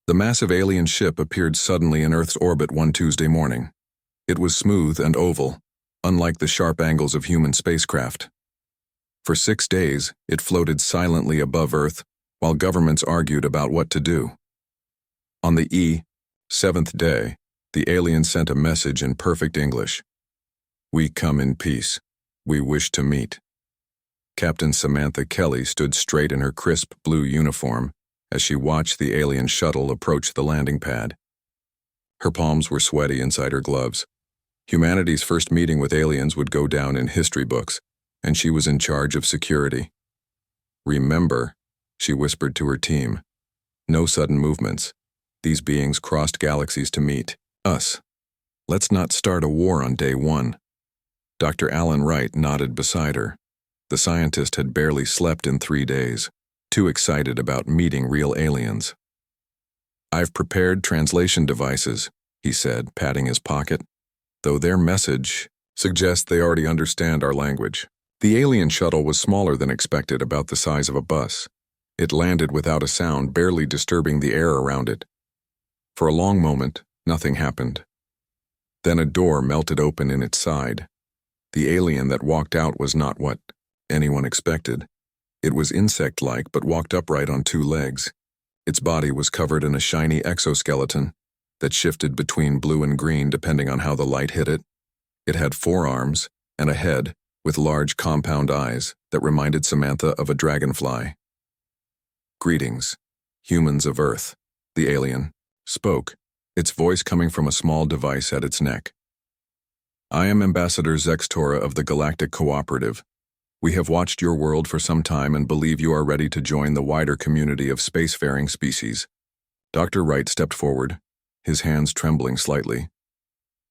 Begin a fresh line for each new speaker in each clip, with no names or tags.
The massive alien ship appeared suddenly in Earth's orbit one Tuesday morning. It was smooth and oval, unlike the sharp angles of human spacecraft. For 6 days, it floated silently above Earth while governments argued about what to do. On the seventh day, the alien sent a message in perfect English. "We come in peace. We wish to meet." Captain Samantha Kelly stood straight in her crisp blue uniform as she watched the alien shuttle approach the landing pad. Her palms were sweaty inside her gloves. Humanity's first meeting with aliens would go down in history books, and she was in charge of security. "Remember," she whispered to her team, "no sudden movements. These beings crossed galaxies to meet us. Let's not start a war on day one." Dr. Alan Wright nodded beside her. The scientist had barely slept in 3 days, too excited about meeting real aliens. "I've prepared translation devices," he said, patting his pocket, "though their message suggests they already understand our language." The alien shuttle was smaller than expected, about the size of a bus. It landed without a sound, barely disturbing the air around it. For a long moment, nothing happened. Then a door melted open in its side. The alien that walked out was not what anyone expected. It was insect-like but walked upright on 2 legs. Its body was covered in a shiny exoskeleton that shifted between blue and green depending on how the light hit it. It had 4 arms and a head with large compound eyes that reminded Samantha of a dragonfly. "Greetings, humans of Earth," the alien spoke, its voice coming from a small device at its neck. "I am Ambassador Zextora of the Galactic Cooperative. We have watched your world for some time and believe you are ready to join the wider community of spacefaring species." Dr. Wright stepped forward, his hands trembling slightly.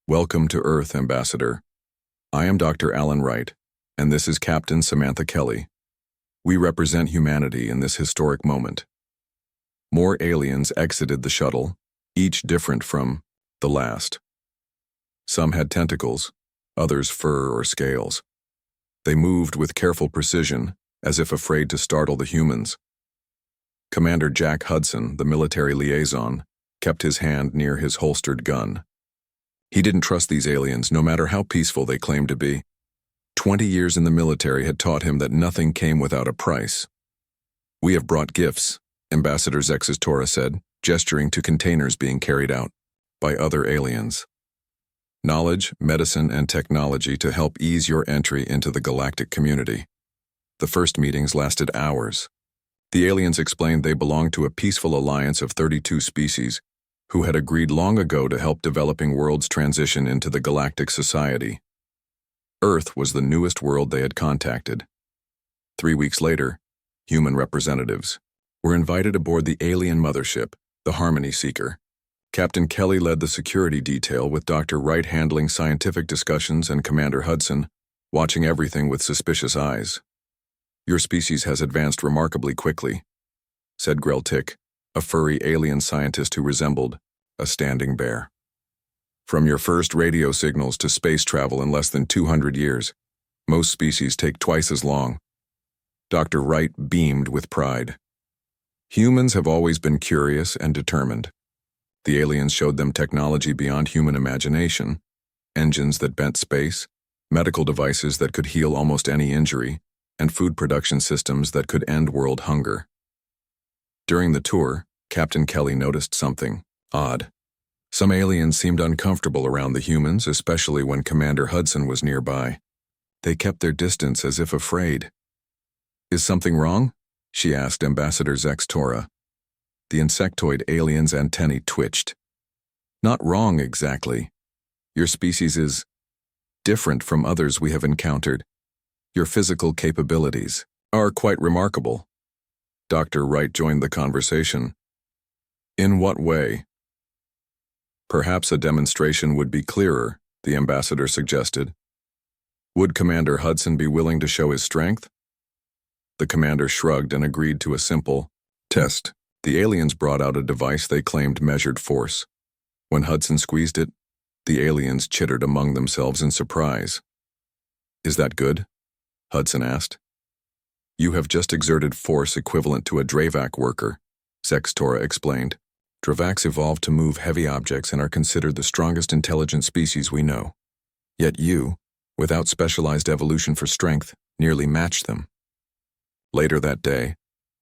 "Welcome to Earth, Ambassador. I am Dr. Alan Wright, and this is Captain Samantha Kelly. We represent humanity in this historic moment." More aliens exited the shuttle, each different from the last. Some had tentacles, others fur or scales. They moved with careful precision, as if afraid to startle the humans. Commander Jack Hudson, the military liaison, kept his hand near his holstered gun. He didn't trust these aliens, no matter how peaceful they claimed to be. 20 years in the military had taught him that nothing came without a price. "We have brought gifts," Ambassador Zextora said, gesturing to containers being carried out by other aliens. "Knowledge, medicine, and technology to help ease your entry into the galactic community." The first meetings lasted hours. The aliens explained they belonged to a peaceful alliance of 32 species who had agreed long ago to help developing worlds transition into the galactic society. Earth was the newest world they had contacted. 3 weeks later, human representatives were invited aboard the alien mothership, the Harmony Seeker. Captain Kelly led the security detail, with Dr. Wright handling scientific discussions and Commander Hudson watching everything with suspicious eyes. "Your species has advanced remarkably quickly," said Greltic, a furry alien scientist who resembled a standing bear. "From your first radio signals to space travel in less than 200 years, most species take twice as long." Dr. Wright beamed with pride. "Humans have always been curious and determined. The aliens showed them technology beyond human imagination, engines that bent space, medical devices that could heal almost any injury, and food production systems that could end world hunger." During the tour, Captain Kelly noticed something odd. Some aliens seemed uncomfortable around the humans, especially when Commander Hudson was nearby. They kept their distance as if afraid. "Is something wrong?" she asked Ambassador Zextora. The insectoid alien's antennae twitched. "Not wrong exactly. Your species is different from others we have encountered. Your physical capabilities are quite remarkable." Dr. Wright joined the conversation. "In what way?" "Perhaps a demonstration would be clearer," the ambassador suggested. "Would Commander Hudson be willing to show his strength?" The commander shrugged and agreed to a simple test. The aliens brought out a device they claimed measured force. When Hudson squeezed it, the aliens chittered among themselves in surprise. "Is that good?" Hudson asked. "You have just exerted force equivalent to a Dravac worker," Zextora explained. Dravaks evolved to move heavy objects and are considered the strongest intelligent species we know. Yet you, without specialized evolution for strength, nearly matched them. Later that day,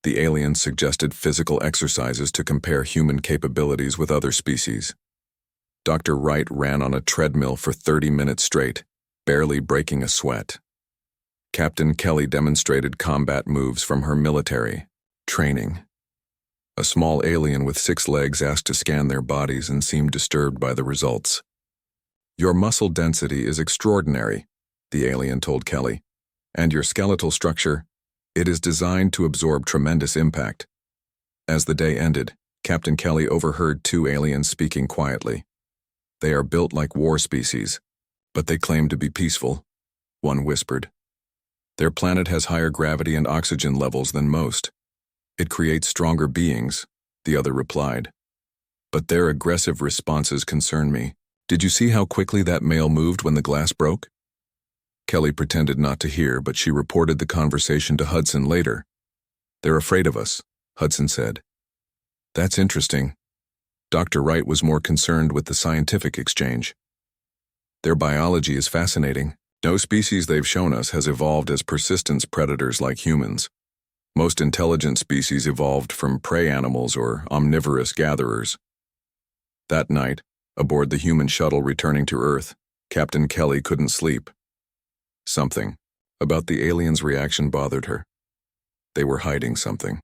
the aliens suggested physical exercises to compare human capabilities with other species. Dr. Wright ran on a treadmill for 30 minutes straight, barely breaking a sweat. Captain Kelly demonstrated combat moves from her military training. A small alien with 6 legs asked to scan their bodies and seemed disturbed by the results. "Your muscle density is extraordinary," the alien told Kelly, "and your skeletal structure, it is designed to absorb tremendous impact." As the day ended, Captain Kelly overheard 2 aliens speaking quietly. "They are built like war species, but they claim to be peaceful," one whispered. "Their planet has higher gravity and oxygen levels than most. It creates stronger beings," the other replied. "But their aggressive responses concern me. Did you see how quickly that male moved when the glass broke?" Kelly pretended not to hear, but she reported the conversation to Hudson later. "They're afraid of us," Hudson said. "That's interesting." Dr. Wright was more concerned with the scientific exchange. "Their biology is fascinating. No species they've shown us has evolved as persistent predators like humans. Most intelligent species evolved from prey animals or omnivorous gatherers." That night, aboard the human shuttle returning to Earth, Captain Kelly couldn't sleep. Something about the aliens' reaction bothered her. They were hiding something.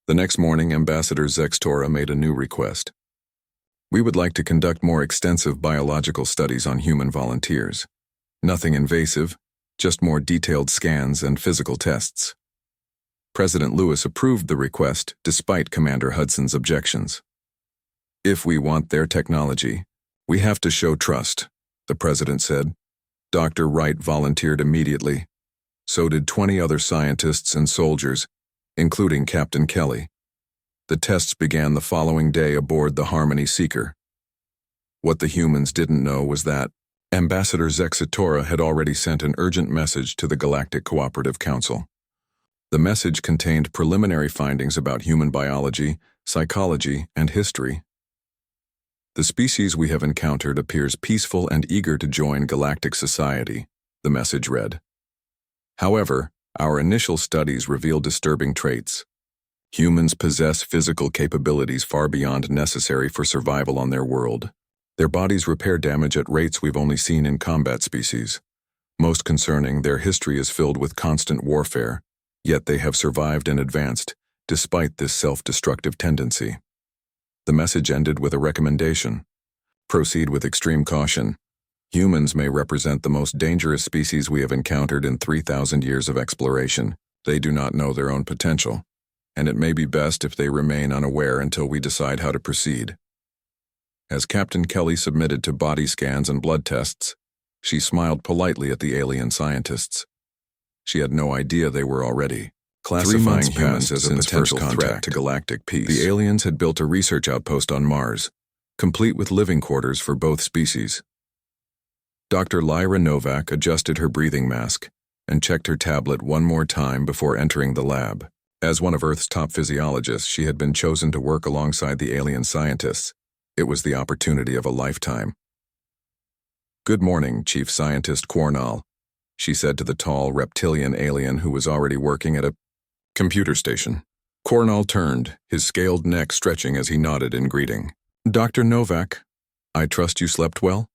The next morning, Ambassador Zextora made a new request. "We would like to conduct more extensive biological studies on human volunteers. Nothing invasive, just more detailed scans and physical tests." President Lewis approved the request despite Commander Hudson's objections. "If we want their technology, we have to show trust," the president said. Dr. Wright volunteered immediately. So did 20 other scientists and soldiers, including Captain Kelly. The tests began the following day aboard the Harmony Seeker. What the humans didn't know was that Ambassador Zextora had already sent an urgent message to the Galactic Cooperative Council. The message contained preliminary findings about human biology, psychology, and history. "The species we have encountered appears peaceful and eager to join galactic society," the message read. "However, our initial studies reveal disturbing traits. Humans possess physical capabilities far beyond necessary for survival on their world. Their bodies repair damage at rates we've only seen in combat species. Most concerning, their history is filled with constant warfare, yet they have survived and advanced, despite this self-destructive tendency." The message ended with a recommendation. "Proceed with extreme caution. Humans may represent the most dangerous species we have encountered in 3,000 years of exploration. They do not know their own potential, and it may be best if they remain unaware until we decide how to proceed." As Captain Kelly submitted to body scans and blood tests, she smiled politely at the alien scientists. She had no idea they were already classifying humans as a potential threat to galactic peace. The aliens had built a research outpost on Mars, complete with living quarters for both species. Dr. Lyra Novak adjusted her breathing mask and checked her tablet one more time before entering the lab. As one of Earth's top physiologists, she had been chosen to work alongside the alien scientists. It was the opportunity of a lifetime. "Good morning, Chief Scientist Quarnall," she said to the tall reptilian alien who was already working at a computer station. Quarnall turned, his scaled neck stretching as he nodded in greeting. "Dr. Novak, I trust you slept well?"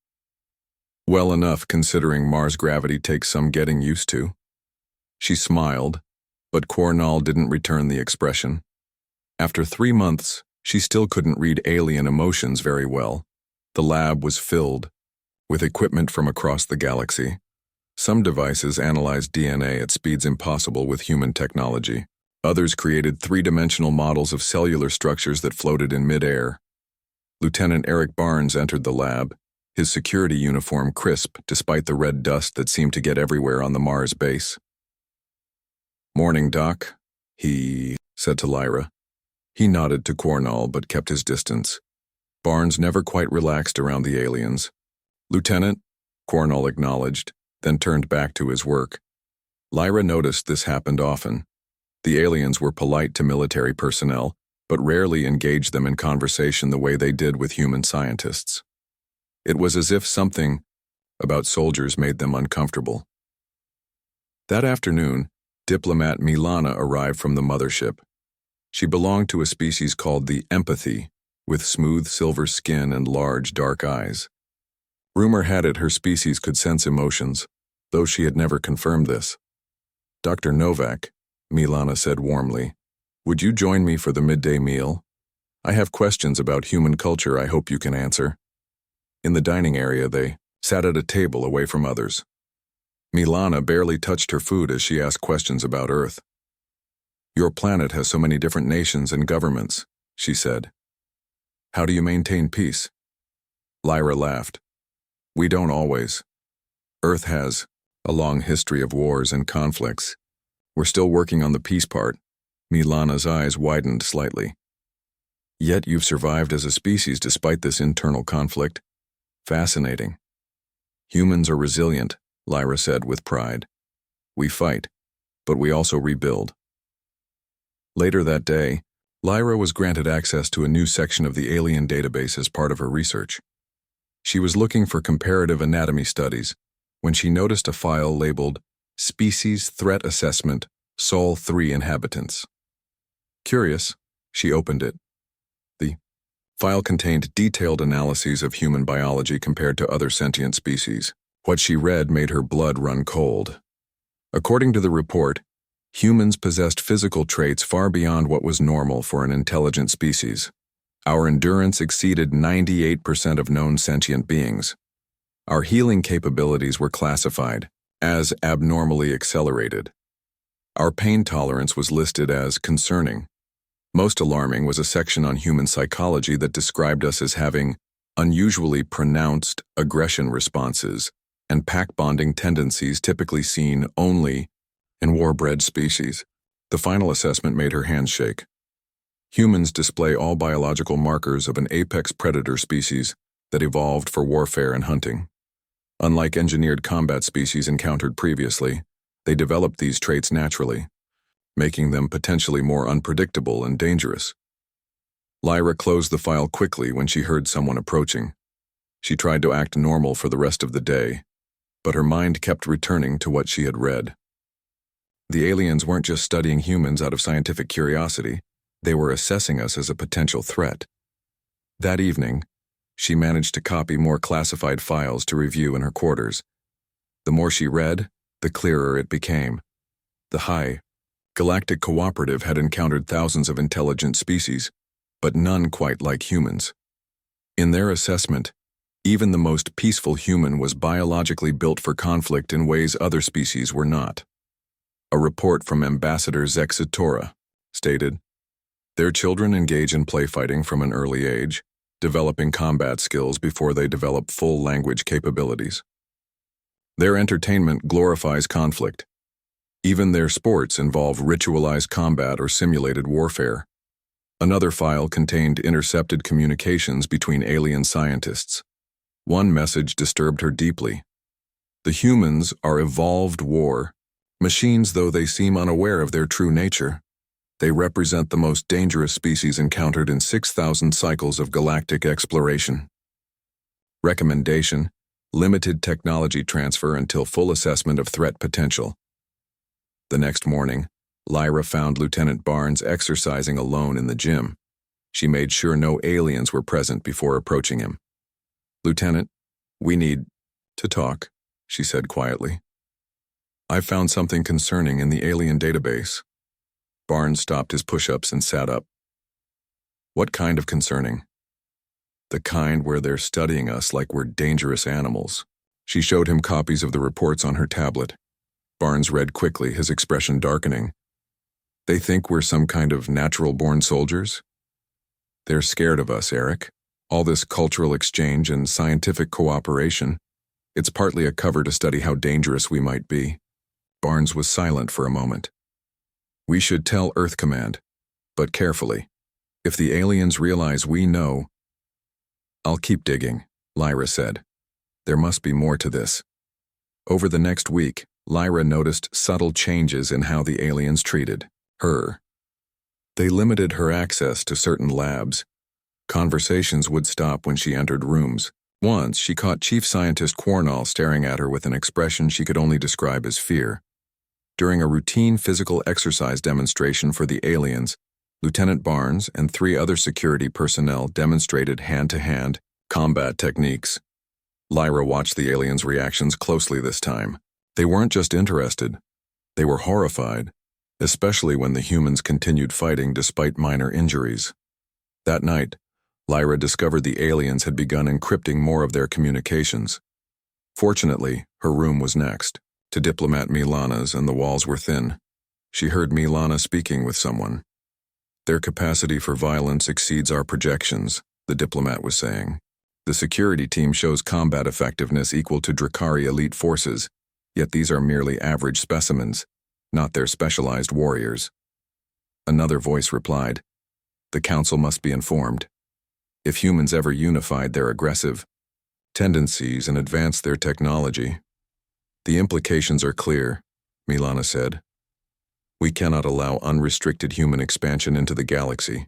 "Well enough considering Mars gravity takes some getting used to." She smiled, but Quarnall didn't return the expression. After 3 months, she still couldn't read alien emotions very well. The lab was filled with equipment from across the galaxy. Some devices analyzed DNA at speeds impossible with human technology. Others created 3-dimensional models of cellular structures that floated in mid-air. Lieutenant Eric Barnes entered the lab, his security uniform crisp despite the red dust that seemed to get everywhere on the Mars base. "Morning, Doc," he said to Lyra. He nodded to Quarnall but kept his distance. Barnes never quite relaxed around the aliens. "Lieutenant," Quarnall acknowledged, then turned back to his work. Lyra noticed this happened often. The aliens were polite to military personnel, but rarely engaged them in conversation the way they did with human scientists. It was as if something about soldiers made them uncomfortable. That afternoon, diplomat Milana arrived from the mothership. She belonged to a species called the empathy, with smooth silver skin and large dark eyes. Rumor had it her species could sense emotions, though she had never confirmed this. "Dr. Novak," Milana said warmly, "would you join me for the midday meal? I have questions about human culture I hope you can answer." In the dining area, they sat at a table away from others. Milana barely touched her food as she asked questions about Earth. "Your planet has so many different nations and governments," she said. "How do you maintain peace?" Lyra laughed. "We don't always. Earth has a long history of wars and conflicts. We're still working on the peace part." Milana's eyes widened slightly. "Yet you've survived as a species despite this internal conflict. Fascinating." "Humans are resilient," Lyra said with pride. "We fight, but we also rebuild." Later that day, Lyra was granted access to a new section of the alien database as part of her research. She was looking for comparative anatomy studies when she noticed a file labeled Species Threat Assessment, Sol 3 Inhabitants. Curious, she opened it. The file contained detailed analyses of human biology compared to other sentient species. What she read made her blood run cold. According to the report, humans possessed physical traits far beyond what was normal for an intelligent species. Our endurance exceeded 98% of known sentient beings. Our healing capabilities were classified as abnormally accelerated. Our pain tolerance was listed as concerning. Most alarming was a section on human psychology that described us as having unusually pronounced aggression responses and pack-bonding tendencies typically seen only in war-bred species. The final assessment made her hands shake. Humans display all biological markers of an apex predator species that evolved for warfare and hunting. Unlike engineered combat species encountered previously, they developed these traits naturally, making them potentially more unpredictable and dangerous. Lyra closed the file quickly when she heard someone approaching. She tried to act normal for the rest of the day, but her mind kept returning to what she had read. The aliens weren't just studying humans out of scientific curiosity, they were assessing us as a potential threat. That evening, she managed to copy more classified files to review in her quarters. The more she read, the clearer it became. The High Galactic Cooperative had encountered thousands of intelligent species, but none quite like humans. In their assessment, even the most peaceful human was biologically built for conflict in ways other species were not. A report from Ambassador Zexatora stated, "Their children engage in playfighting from an early age, developing combat skills before they develop full language capabilities. Their entertainment glorifies conflict. Even their sports involve ritualized combat or simulated warfare." Another file contained intercepted communications between alien scientists. One message disturbed her deeply. "The humans are evolved war, machines though they seem unaware of their true nature. They represent the most dangerous species encountered in 6,000 cycles of galactic exploration. Recommendation: limited technology transfer until full assessment of threat potential." The next morning, Lyra found Lieutenant Barnes exercising alone in the gym. She made sure no aliens were present before approaching him. "Lieutenant, we need to talk," she said quietly. "I've found something concerning in the alien database." Barnes stopped his push-ups and sat up. "What kind of concerning?" "The kind where they're studying us like we're dangerous animals." She showed him copies of the reports on her tablet. Barnes read quickly, his expression darkening. "They think we're some kind of natural-born soldiers?" "They're scared of us, Eric. All this cultural exchange and scientific cooperation, it's partly a cover to study how dangerous we might be." Barnes was silent for a moment. "We should tell Earth Command, but carefully. If the aliens realize we know—" "I'll keep digging," Lyra said. "There must be more to this." Over the next week, Lyra noticed subtle changes in how the aliens treated her. They limited her access to certain labs. Conversations would stop when she entered rooms. Once, she caught Chief Scientist Quarnall staring at her with an expression she could only describe as fear. During a routine physical exercise demonstration for the aliens, Lieutenant Barnes and 3 other security personnel demonstrated hand-to-hand combat techniques. Lyra watched the aliens' reactions closely this time. They weren't just interested. They were horrified, especially when the humans continued fighting despite minor injuries. That night, Lyra discovered the aliens had begun encrypting more of their communications. Fortunately, her room was next to Diplomat Milana's, and the walls were thin. She heard Milana speaking with someone. "Their capacity for violence exceeds our projections," the diplomat was saying. "The security team shows combat effectiveness equal to Drakari elite forces, yet these are merely average specimens, not their specialized warriors." Another voice replied, "The council must be informed. If humans ever unified their aggressive tendencies and advanced their technology." "The implications are clear," Milana said. "We cannot allow unrestricted human expansion into the galaxy.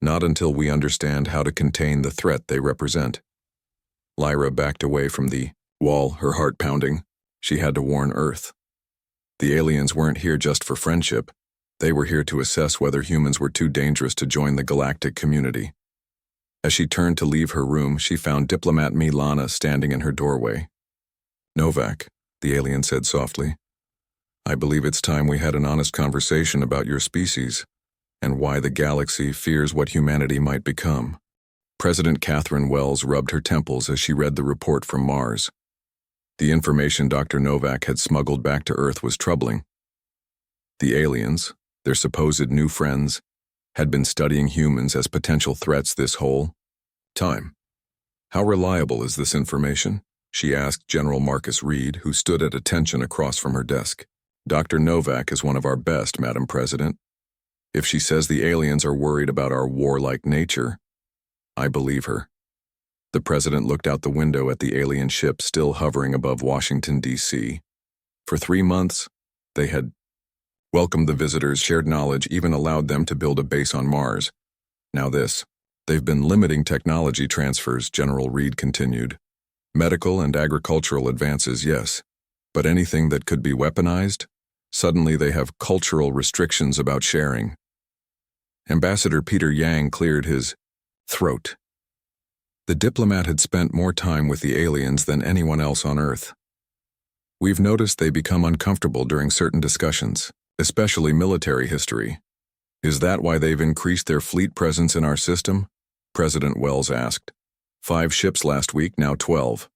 Not until we understand how to contain the threat they represent." Lyra backed away from the wall, her heart pounding. She had to warn Earth. The aliens weren't here just for friendship. They were here to assess whether humans were too dangerous to join the galactic community. As she turned to leave her room, she found Diplomat Milana standing in her doorway. "Novak," the alien said softly, "I believe it's time we had an honest conversation about your species and why the galaxy fears what humanity might become." President Catherine Wells rubbed her temples as she read the report from Mars. The information Dr. Novak had smuggled back to Earth was troubling. The aliens, their supposed new friends, had been studying humans as potential threats this whole time. "How reliable is this information?" she asked General Marcus Reed, who stood at attention across from her desk. "Dr. Novak is one of our best, Madam President. If she says the aliens are worried about our warlike nature, I believe her." The president looked out the window at the alien ship still hovering above Washington, D.C. For 3 months, they had welcomed the visitors, shared knowledge, even allowed them to build a base on Mars. Now this. "They've been limiting technology transfers," General Reed continued. "Medical and agricultural advances, yes. But anything that could be weaponized? Suddenly they have cultural restrictions about sharing." Ambassador Peter Yang cleared his throat. The diplomat had spent more time with the aliens than anyone else on Earth. "We've noticed they become uncomfortable during certain discussions, especially military history. Is that why they've increased their fleet presence in our system?" President Wells asked. 5 ships last week, now 12.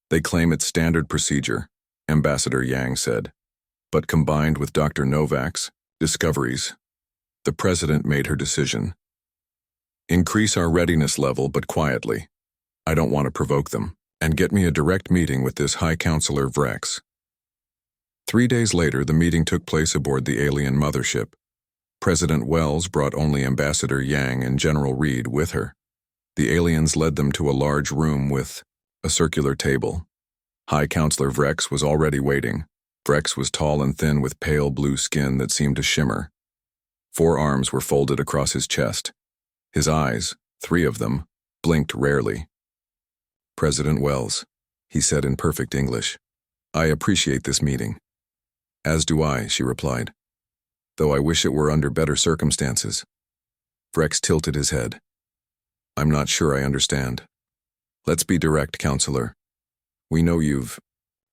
"They claim it's standard procedure," Ambassador Yang said. "But combined with Dr. Novak's discoveries, the president made her decision. Increase our readiness level, but quietly. I don't want to provoke them. And get me a direct meeting with this High Counselor Vrex." 3 days later, the meeting took place aboard the alien mothership. President Wells brought only Ambassador Yang and General Reed with her. The aliens led them to a large room with a circular table. High Counselor Vrex was already waiting. Vrex was tall and thin with pale blue skin that seemed to shimmer. 4 arms were folded across his chest. His eyes, 3 of them, blinked rarely. "President Wells," he said in perfect English, "I appreciate this meeting." "As do I," she replied, "though I wish it were under better circumstances." Vrex tilted his head. "I'm not sure I understand." "Let's be direct, Counselor. We know you've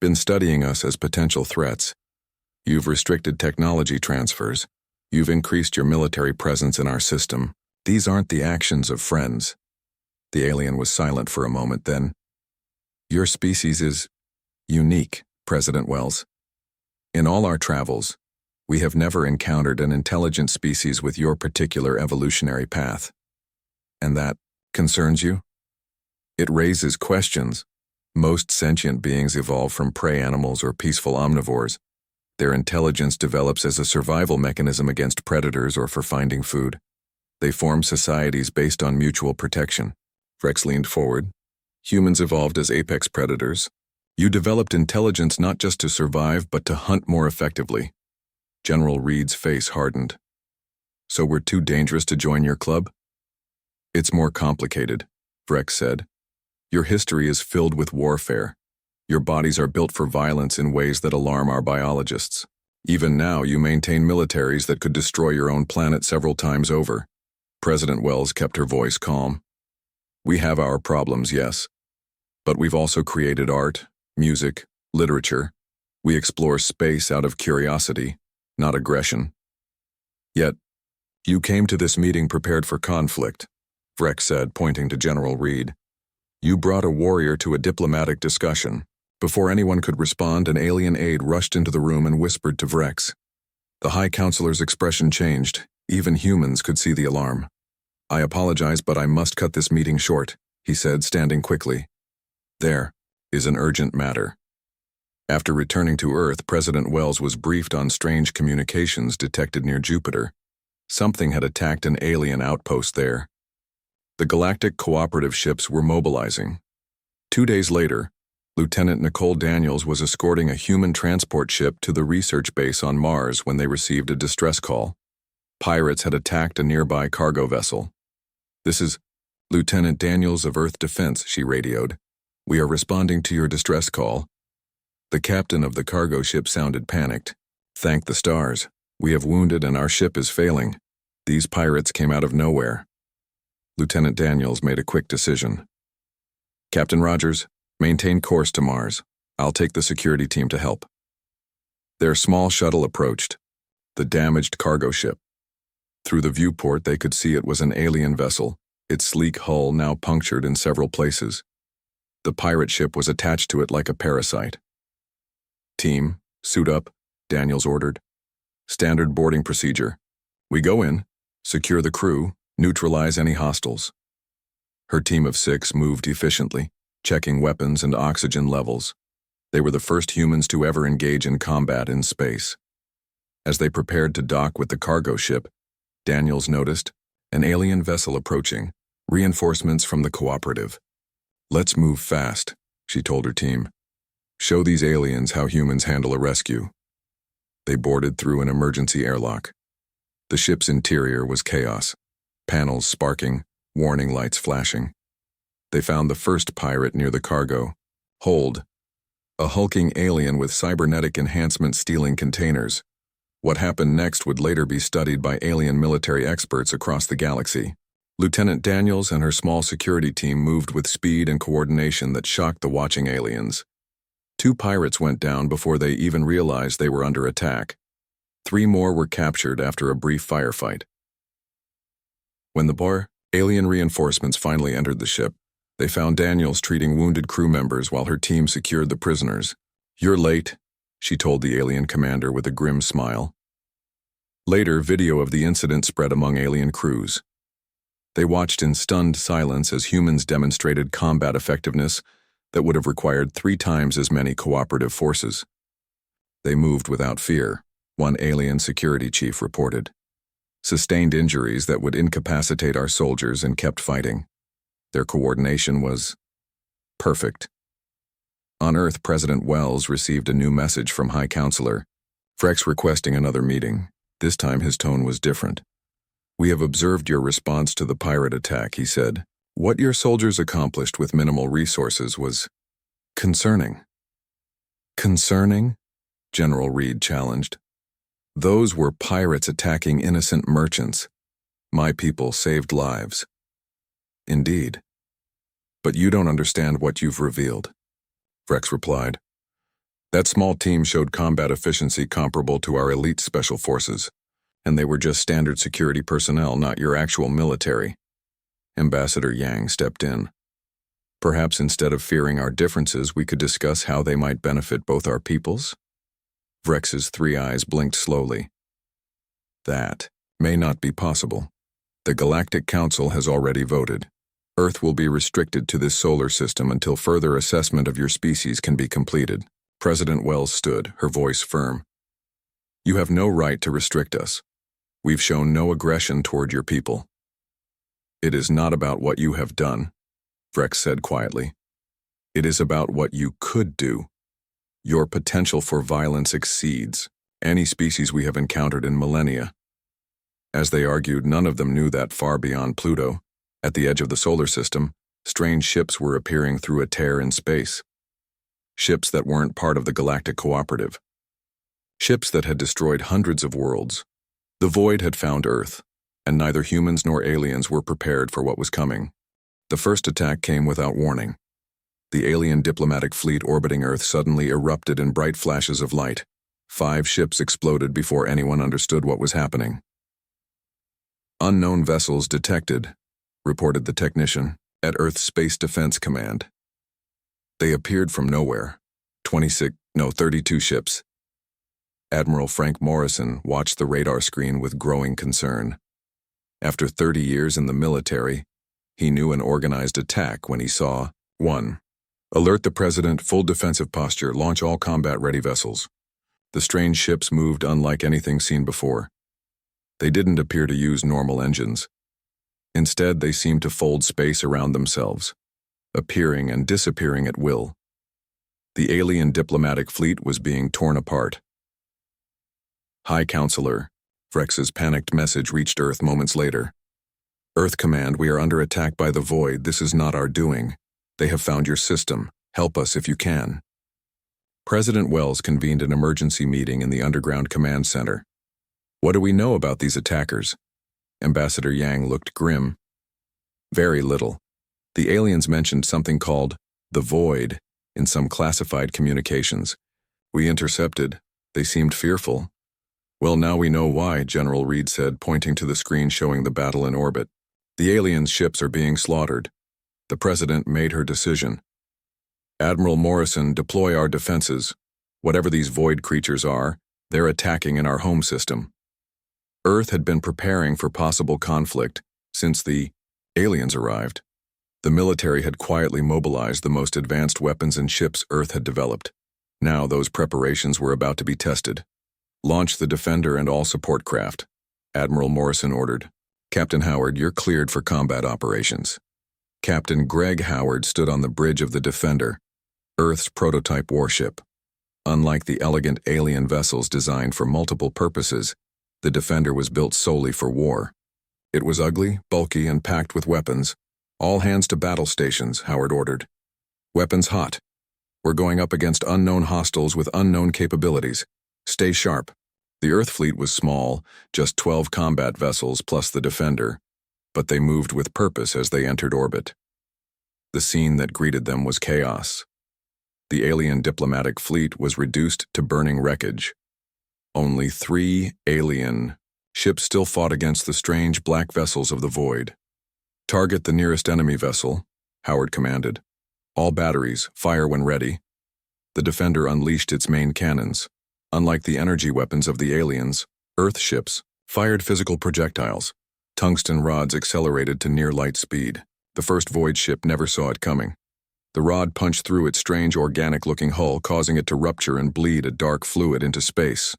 been studying us as potential threats. You've restricted technology transfers. You've increased your military presence in our system. These aren't the actions of friends." The alien was silent for a moment, then, "Your species is unique, President Wells. In all our travels, we have never encountered an intelligent species with your particular evolutionary path. And that concerns you? It raises questions. Most sentient beings evolve from prey animals or peaceful omnivores. Their intelligence develops as a survival mechanism against predators or for finding food. They form societies based on mutual protection." Vrex leaned forward. "Humans evolved as apex predators. You developed intelligence not just to survive, but to hunt more effectively." General Reed's face hardened. So we're too dangerous to join your club? It's more complicated, Vrex said. Your history is filled with warfare. Your bodies are built for violence in ways that alarm our biologists. Even now, you maintain militaries that could destroy your own planet several times over. President Wells kept her voice calm. We have our problems, yes. But we've also created art, music, literature. We explore space out of curiosity, not aggression. Yet, you came to this meeting prepared for conflict, Vrex said, pointing to General Reed. You brought a warrior to a diplomatic discussion. Before anyone could respond, an alien aide rushed into the room and whispered to Vrex. The High Counselor's expression changed. Even humans could see the alarm. I apologize, but I must cut this meeting short, he said, standing quickly. There is an urgent matter. After returning to Earth, President Wells was briefed on strange communications detected near Jupiter. Something had attacked an alien outpost there. The Galactic cooperative ships were mobilizing. 2 days later, Lieutenant Nicole Daniels was escorting a human transport ship to the research base on Mars when they received a distress call. Pirates had attacked a nearby cargo vessel. This is Lieutenant Daniels of Earth Defense, she radioed. We are responding to your distress call. The captain of the cargo ship sounded panicked. Thank the stars. We have wounded and our ship is failing. These pirates came out of nowhere. Lieutenant Daniels made a quick decision. Captain Rogers, maintain course to Mars. I'll take the security team to help. Their small shuttle approached. The damaged cargo ship. Through the viewport, they could see it was an alien vessel, its sleek hull now punctured in several places. The pirate ship was attached to it like a parasite. Team, suit up, Daniels ordered. Standard boarding procedure. We go in, secure the crew, neutralize any hostiles. Her team of 6 moved efficiently, checking weapons and oxygen levels. They were the first humans to ever engage in combat in space. As they prepared to dock with the cargo ship, Daniels noticed an alien vessel approaching, reinforcements from the cooperative. Let's move fast, she told her team. Show these aliens how humans handle a rescue. They boarded through an emergency airlock. The ship's interior was chaos, panels sparking, warning lights flashing. They found the first pirate near the cargo. Hold. A hulking alien with cybernetic enhancement stealing containers. What happened next would later be studied by alien military experts across the galaxy. Lieutenant Daniels and her small security team moved with speed and coordination that shocked the watching aliens. 2 pirates went down before they even realized they were under attack. 3 more were captured after a brief firefight. When the alien reinforcements finally entered the ship, they found Daniels treating wounded crew members while her team secured the prisoners. You're late, she told the alien commander with a grim smile. Later, video of the incident spread among alien crews. They watched in stunned silence as humans demonstrated combat effectiveness that would have required 3 times as many cooperative forces. They moved without fear, one alien security chief reported. Sustained injuries that would incapacitate our soldiers and kept fighting. Their coordination was perfect. On Earth, President Wells received a new message from High Counselor, Vrex requesting another meeting. This time his tone was different. We have observed your response to the pirate attack, he said. What your soldiers accomplished with minimal resources was concerning. Concerning? General Reed challenged. Those were pirates attacking innocent merchants. My people saved lives. Indeed. But you don't understand what you've revealed, Vrex replied. That small team showed combat efficiency comparable to our elite special forces, and they were just standard security personnel, not your actual military. Ambassador Yang stepped in. Perhaps instead of fearing our differences, we could discuss how they might benefit both our peoples? Vrex's 3 eyes blinked slowly. That may not be possible. The Galactic Council has already voted. Earth will be restricted to this solar system until further assessment of your species can be completed. President Wells stood, her voice firm. You have no right to restrict us. We've shown no aggression toward your people. It is not about what you have done, Vrex said quietly. It is about what you could do. Your potential for violence exceeds any species we have encountered in millennia. As they argued, none of them knew that far beyond Pluto, at the edge of the solar system, strange ships were appearing through a tear in space. Ships that weren't part of the Galactic Cooperative. Ships that had destroyed hundreds of worlds. The void had found Earth, and neither humans nor aliens were prepared for what was coming. The first attack came without warning. The alien diplomatic fleet orbiting Earth suddenly erupted in bright flashes of light. 5 ships exploded before anyone understood what was happening. "Unknown vessels detected," reported the technician at Earth's Space Defense Command. They appeared from nowhere. 32 ships. Admiral Frank Morrison watched the radar screen with growing concern. After 30 years in the military, he knew an organized attack when he saw 1. Alert the President, full defensive posture, launch all combat-ready vessels. The strange ships moved unlike anything seen before. They didn't appear to use normal engines. Instead, they seemed to fold space around themselves, appearing and disappearing at will. The alien diplomatic fleet was being torn apart. "High Counselor," Vrex's panicked message reached Earth moments later. "Earth Command, we are under attack by the Void. This is not our doing. They have found your system. Help us if you can." President Wells convened an emergency meeting in the underground command center. "What do we know about these attackers?" Ambassador Yang looked grim. "Very little. The aliens mentioned something called the Void in some classified communications. We intercepted. They seemed fearful." "Well, now we know why," General Reed said, pointing to the screen showing the battle in orbit. "The aliens' ships are being slaughtered." The President made her decision. "Admiral Morrison, deploy our defenses. Whatever these void creatures are, they're attacking in our home system." Earth had been preparing for possible conflict since the aliens arrived. The military had quietly mobilized the most advanced weapons and ships Earth had developed. Now those preparations were about to be tested. "Launch the Defender and all support craft," Admiral Morrison ordered. "Captain Howard, you're cleared for combat operations." Captain Greg Howard stood on the bridge of the Defender, Earth's prototype warship. Unlike the elegant alien vessels designed for multiple purposes, the Defender was built solely for war. It was ugly, bulky, and packed with weapons. "All hands to battle stations," Howard ordered. "Weapons hot. We're going up against unknown hostiles with unknown capabilities. Stay sharp." The Earth fleet was small, just 12 combat vessels plus the Defender, but they moved with purpose as they entered orbit. The scene that greeted them was chaos. The alien diplomatic fleet was reduced to burning wreckage. Only 3 alien ships still fought against the strange black vessels of the Void. "Target the nearest enemy vessel," Howard commanded. "All batteries, fire when ready." The Defender unleashed its main cannons. Unlike the energy weapons of the aliens, Earth ships fired physical projectiles. Tungsten rods accelerated to near light speed. The first Void ship never saw it coming. The rod punched through its strange organic-looking hull, causing it to rupture and bleed a dark fluid into space.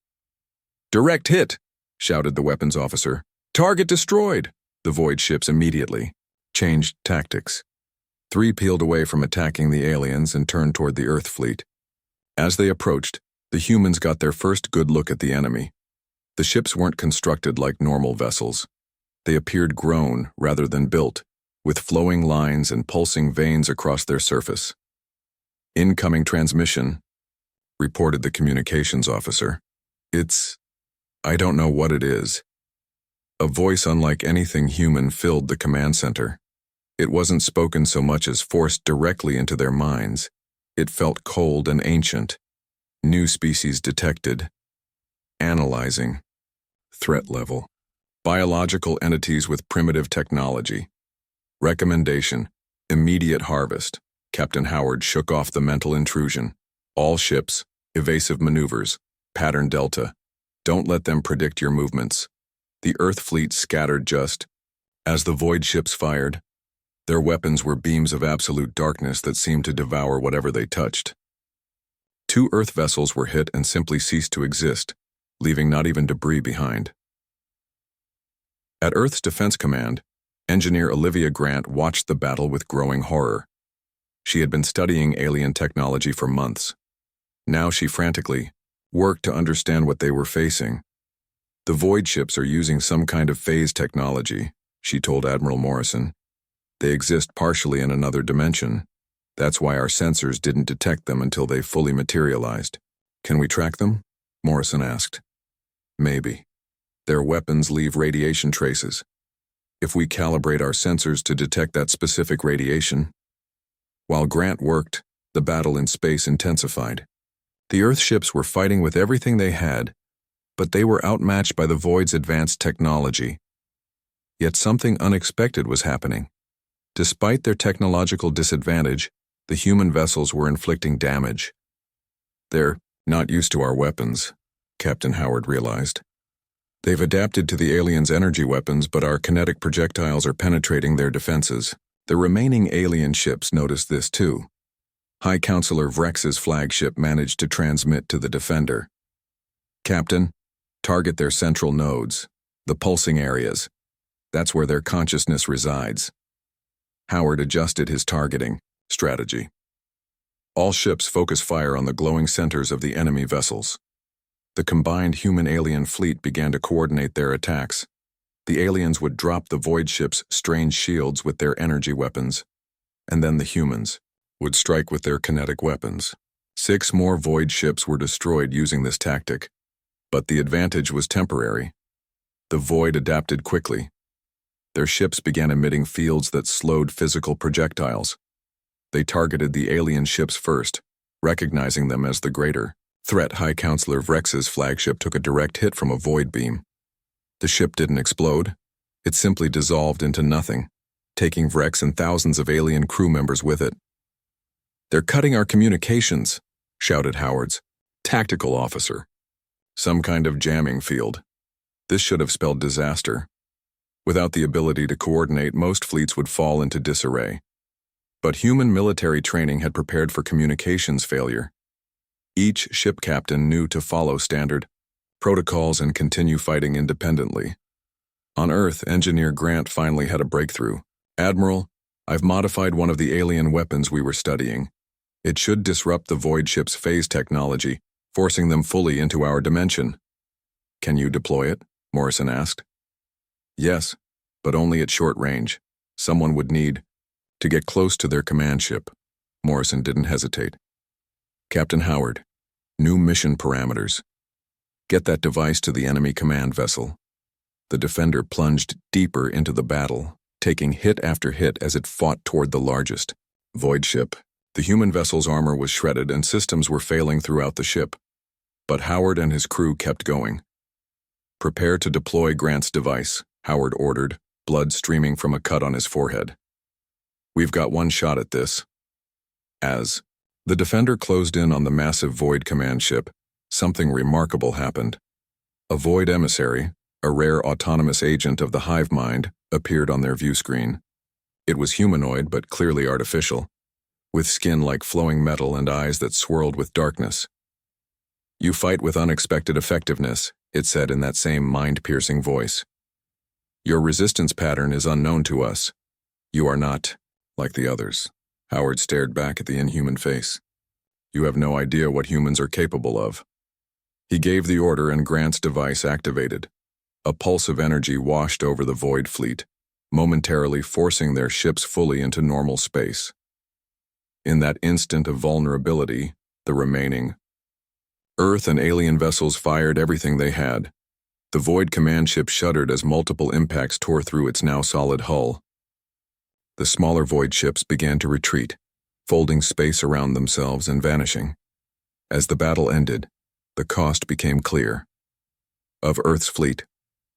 "Direct hit!" shouted the weapons officer. "Target destroyed!" The Void ships immediately changed tactics. 3 peeled away from attacking the aliens and turned toward the Earth fleet. As they approached, the humans got their first good look at the enemy. The ships weren't constructed like normal vessels. They appeared grown rather than built, with flowing lines and pulsing veins across their surface. "Incoming transmission," reported the communications officer. I don't know what it is." A voice unlike anything human filled the command center. It wasn't spoken so much as forced directly into their minds. It felt cold and ancient. "New species detected. Analyzing. Threat level. Biological entities with primitive technology. Recommendation: immediate harvest." Captain Howard shook off the mental intrusion. "All ships, evasive maneuvers, pattern delta. Don't let them predict your movements." The Earth fleet scattered just as the Void ships fired. Their weapons were beams of absolute darkness that seemed to devour whatever they touched. 2 Earth vessels were hit and simply ceased to exist, leaving not even debris behind. At Earth's Defense Command, engineer Olivia Grant watched the battle with growing horror. She had been studying alien technology for months. Now she frantically worked to understand what they were facing. The void ships are using some kind of phase technology, she told Admiral Morrison. They exist partially in another dimension. That's why our sensors didn't detect them until they fully materialized. Can we track them? Morrison asked. Maybe. Their weapons leave radiation traces. If we calibrate our sensors to detect that specific radiation. While Grant worked, the battle in space intensified. The Earth ships were fighting with everything they had, but they were outmatched by the Void's advanced technology. Yet something unexpected was happening. Despite their technological disadvantage, the human vessels were inflicting damage. They're not used to our weapons, Captain Howard realized. They've adapted to the aliens' energy weapons, but our kinetic projectiles are penetrating their defenses. The remaining alien ships noticed this too. High Counselor Vrex's flagship managed to transmit to the Defender. Captain, target their central nodes, the pulsing areas. That's where their consciousness resides. Howard adjusted his targeting strategy. All ships focus fire on the glowing centers of the enemy vessels. The combined human-alien fleet began to coordinate their attacks. The aliens would drop the void ships' strange shields with their energy weapons, and then the humans would strike with their kinetic weapons. 6 more void ships were destroyed using this tactic, but the advantage was temporary. The void adapted quickly. Their ships began emitting fields that slowed physical projectiles. They targeted the alien ships first, recognizing them as the greater threat. High Counselor Vrex's flagship took a direct hit from a void beam. The ship didn't explode. It simply dissolved into nothing, taking Vrex and thousands of alien crew members with it. "They're cutting our communications," shouted Howard's tactical officer. Some kind of jamming field. This should have spelled disaster. Without the ability to coordinate, most fleets would fall into disarray. But human military training had prepared for communications failure. Each ship captain knew to follow standard protocols and continue fighting independently. On Earth, Engineer Grant finally had a breakthrough. "Admiral, I've modified one of the alien weapons we were studying. It should disrupt the void ship's phase technology, forcing them fully into our dimension." "Can you deploy it?" Morrison asked. "Yes, but only at short range. Someone would need to get close to their command ship." Morrison didn't hesitate. "Captain Howard, new mission parameters. Get that device to the enemy command vessel." The Defender plunged deeper into the battle, taking hit after hit as it fought toward the largest void ship. The human vessel's armor was shredded and systems were failing throughout the ship. But Howard and his crew kept going. "Prepare to deploy Grant's device," Howard ordered, blood streaming from a cut on his forehead. "We've got one shot at this." As the Defender closed in on the massive Void command ship, something remarkable happened. A Void emissary, a rare autonomous agent of the hive mind, appeared on their view screen. It was humanoid but clearly artificial, with skin like flowing metal and eyes that swirled with darkness. "You fight with unexpected effectiveness," it said in that same mind-piercing voice. "Your resistance pattern is unknown to us. You are not like the others." Howard stared back at the inhuman face. "You have no idea what humans are capable of." He gave the order and Grant's device activated. A pulse of energy washed over the Void fleet, momentarily forcing their ships fully into normal space. In that instant of vulnerability, the remaining Earth and alien vessels fired everything they had. The Void command ship shuddered as multiple impacts tore through its now solid hull. The smaller Void ships began to retreat, folding space around themselves and vanishing. As the battle ended, the cost became clear. Of Earth's fleet,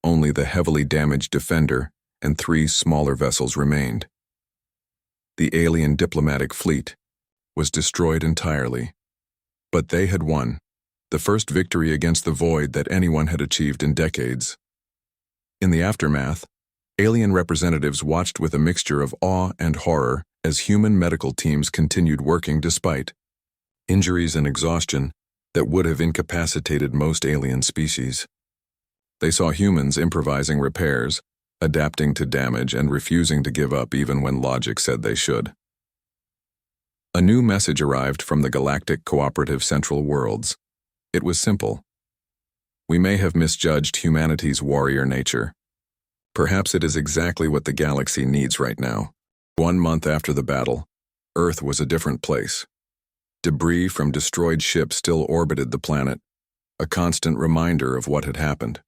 only the heavily damaged Defender and 3 smaller vessels remained. The alien diplomatic fleet was destroyed entirely. But they had won, the first victory against the Void that anyone had achieved in decades. In the aftermath, alien representatives watched with a mixture of awe and horror as human medical teams continued working despite injuries and exhaustion that would have incapacitated most alien species. They saw humans improvising repairs, adapting to damage, and refusing to give up even when logic said they should. A new message arrived from the Galactic Cooperative Central Worlds. It was simple. We may have misjudged humanity's warrior nature. Perhaps it is exactly what the galaxy needs right now. 1 month after the battle, Earth was a different place. Debris from destroyed ships still orbited the planet, a constant reminder of what had happened.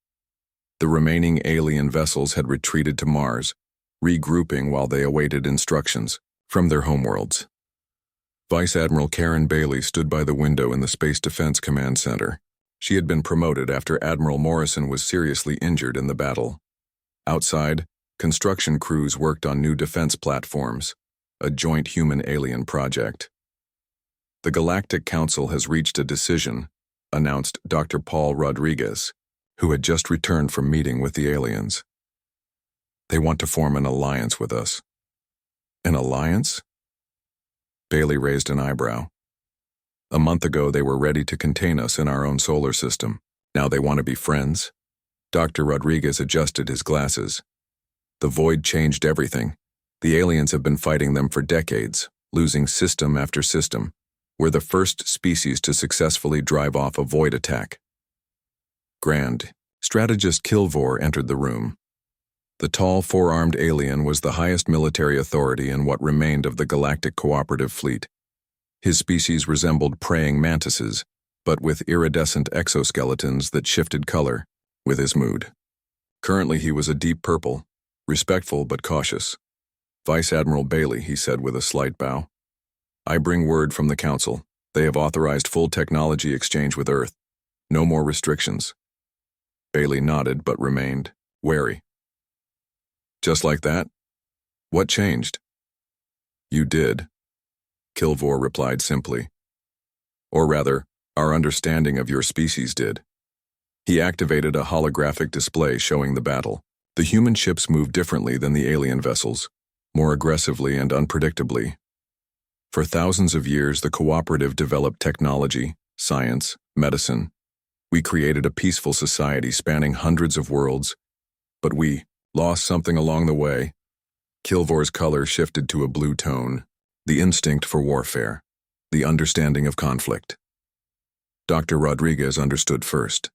The remaining alien vessels had retreated to Mars, regrouping while they awaited instructions from their homeworlds. Vice Admiral Karen Bailey stood by the window in the Space Defense Command Center. She had been promoted after Admiral Morrison was seriously injured in the battle. Outside, construction crews worked on new defense platforms, a joint human-alien project. The Galactic Council has reached a decision, announced Dr. Paul Rodriguez, who had just returned from meeting with the aliens. They want to form an alliance with us. An alliance? Bailey raised an eyebrow. A month ago, they were ready to contain us in our own solar system. Now they want to be friends? Dr. Rodriguez adjusted his glasses. The void changed everything. The aliens have been fighting them for decades, losing system after system. We're the first species to successfully drive off a void attack. Grand Strategist Kilvor entered the room. The tall, four-armed alien was the highest military authority in what remained of the Galactic Cooperative Fleet. His species resembled praying mantises, but with iridescent exoskeletons that shifted color with his mood. Currently he was a deep purple, respectful but cautious. Vice Admiral Bailey, he said with a slight bow. I bring word from the Council. They have authorized full technology exchange with Earth. No more restrictions. Bailey nodded but remained wary. Just like that? What changed? You did, Kilvor replied simply. Or rather, our understanding of your species did. He activated a holographic display showing the battle. The human ships moved differently than the alien vessels, more aggressively and unpredictably. For thousands of years, the cooperative developed technology, science, medicine. We created a peaceful society spanning hundreds of worlds, but we lost something along the way. Kilvor's color shifted to a blue tone, the instinct for warfare, the understanding of conflict. Dr. Rodriguez understood first.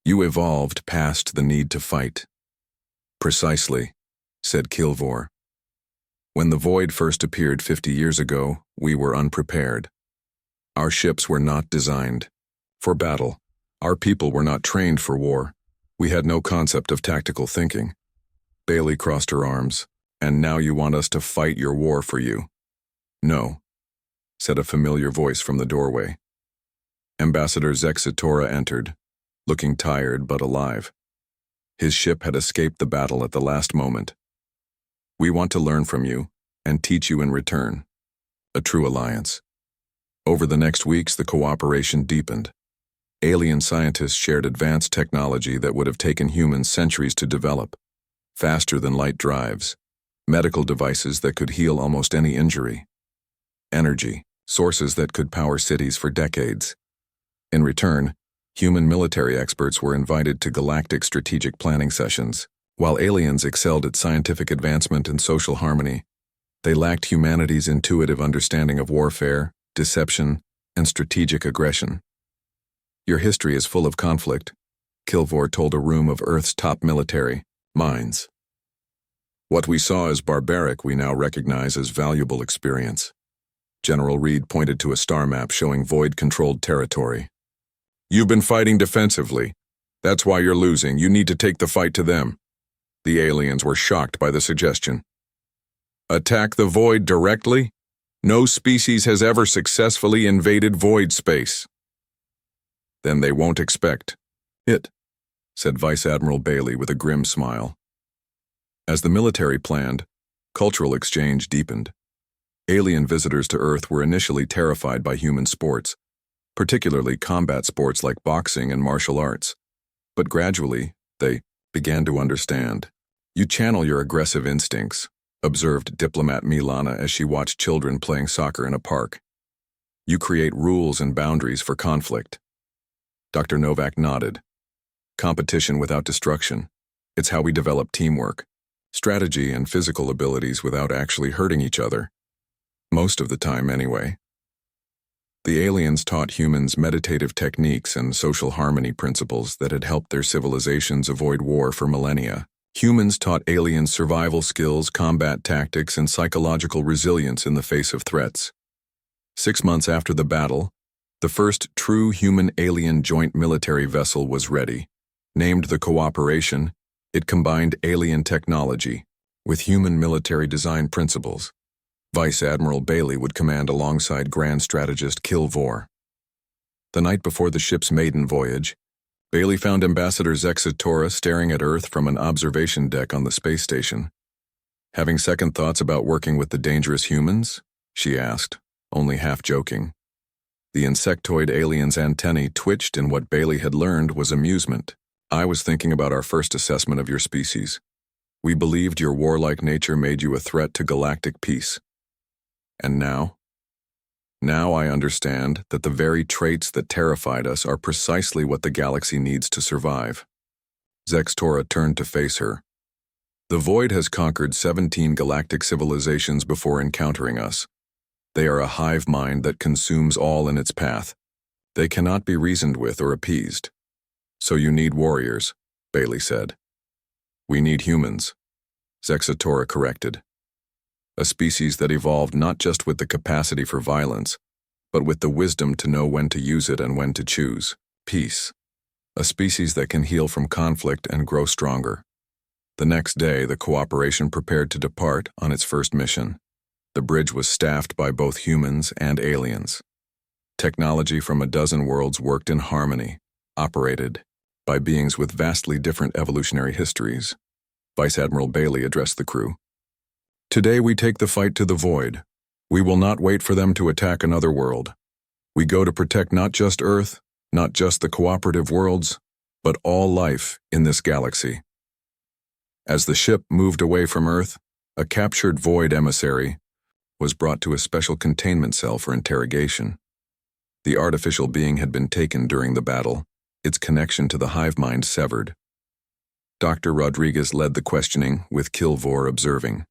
You evolved past the need to fight. Precisely, said Kilvor. When the void first appeared 50 years ago, we were unprepared. Our ships were not designed for battle. Our people were not trained for war. We had no concept of tactical thinking. Bailey crossed her arms. And now you want us to fight your war for you? No, said a familiar voice from the doorway. Ambassador Zexitora entered, looking tired but alive. His ship had escaped the battle at the last moment. We want to learn from you and teach you in return. A true alliance. Over the next weeks, the cooperation deepened. Alien scientists shared advanced technology that would have taken humans centuries to develop, faster than light drives, medical devices that could heal almost any injury, energy, sources that could power cities for decades. In return, human military experts were invited to galactic strategic planning sessions. While aliens excelled at scientific advancement and social harmony, they lacked humanity's intuitive understanding of warfare, deception, and strategic aggression. Your history is full of conflict, Kilvor told a room of Earth's top military minds. What we saw as barbaric we now recognize as valuable experience. General Reed pointed to a star map showing void-controlled territory. You've been fighting defensively. That's why you're losing. You need to take the fight to them. The aliens were shocked by the suggestion. Attack the void directly? No species has ever successfully invaded void space. Then they won't expect it, said Vice Admiral Bailey with a grim smile. As the military planned, cultural exchange deepened. Alien visitors to Earth were initially terrified by human sports, particularly combat sports like boxing and martial arts. But gradually, they began to understand. You channel your aggressive instincts, observed diplomat Milana as she watched children playing soccer in a park. You create rules and boundaries for conflict. Dr. Novak nodded. Competition without destruction. It's how we develop teamwork, strategy, and physical abilities without actually hurting each other. Most of the time, anyway. The aliens taught humans meditative techniques and social harmony principles that had helped their civilizations avoid war for millennia. Humans taught aliens survival skills, combat tactics, and psychological resilience in the face of threats. 6 months after the battle, the first true human-alien joint military vessel was ready. Named the Cooperation, it combined alien technology with human military design principles. Vice Admiral Bailey would command alongside Grand Strategist Kilvor. The night before the ship's maiden voyage, Bailey found Ambassador Zexatora staring at Earth from an observation deck on the space station. "Having second thoughts about working with the dangerous humans?" she asked, only half joking. The insectoid alien's antennae twitched, and what Bailey had learned was amusement. "I was thinking about our first assessment of your species. We believed your warlike nature made you a threat to galactic peace. And now? Now I understand that the very traits that terrified us are precisely what the galaxy needs to survive." Zextora turned to face her. "The Void has conquered 17 galactic civilizations before encountering us. They are a hive mind that consumes all in its path. They cannot be reasoned with or appeased. So you need warriors," Bailey said. "We need humans," Zexatora corrected. "A species that evolved not just with the capacity for violence, but with the wisdom to know when to use it and when to choose peace. A species that can heal from conflict and grow stronger." The next day, the Cooperation prepared to depart on its first mission. The bridge was staffed by both humans and aliens. Technology from a dozen worlds worked in harmony, operated by beings with vastly different evolutionary histories. Vice Admiral Bailey addressed the crew. "Today we take the fight to the Void. We will not wait for them to attack another world. We go to protect not just Earth, not just the cooperative worlds, but all life in this galaxy." As the ship moved away from Earth, a captured Void emissary was brought to a special containment cell for interrogation. The artificial being had been taken during the battle, its connection to the hive mind severed. Dr. Rodriguez led the questioning, with Kilvor observing.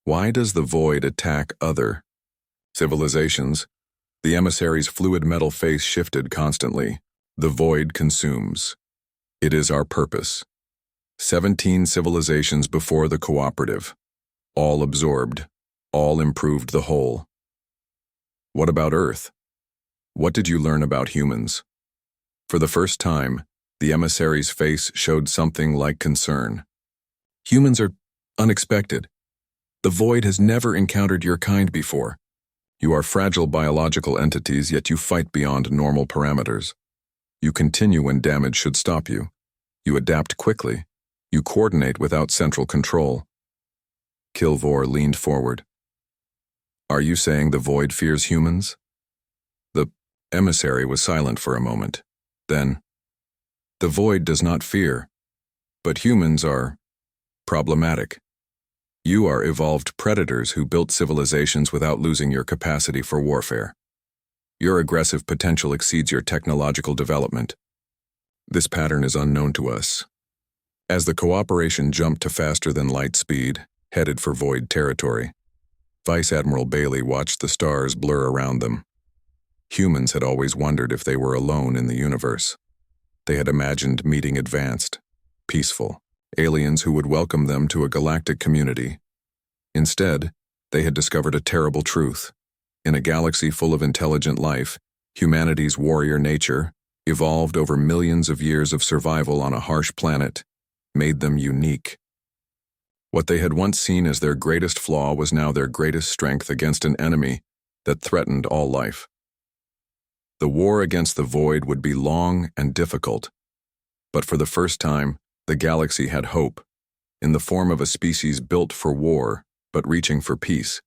"Why does the Void attack other civilizations?" The emissary's fluid metal face shifted constantly. "The Void consumes. It is our purpose. 17 civilizations before the Cooperative. All absorbed. All improved the whole." "What about Earth? What did you learn about humans?" For the first time, the emissary's face showed something like concern. "Humans are unexpected. The Void has never encountered your kind before. You are fragile biological entities, yet you fight beyond normal parameters. You continue when damage should stop you. You adapt quickly. You coordinate without central control." Kilvor leaned forward. "Are you saying the Void fears humans?" The emissary was silent for a moment. Then, "The Void does not fear, but humans are problematic. You are evolved predators who built civilizations without losing your capacity for warfare. Your aggressive potential exceeds your technological development. This pattern is unknown to us." As the Cooperation jumped to faster than light speed, headed for Void territory, Vice Admiral Bailey watched the stars blur around them. Humans had always wondered if they were alone in the universe. They had imagined meeting advanced, peaceful aliens who would welcome them to a galactic community. Instead, they had discovered a terrible truth. In a galaxy full of intelligent life, humanity's warrior nature, evolved over millions of years of survival on a harsh planet, made them unique. What they had once seen as their greatest flaw was now their greatest strength against an enemy that threatened all life. The war against the Void would be long and difficult, but for the first time, the galaxy had hope, in the form of a species built for war, but reaching for peace.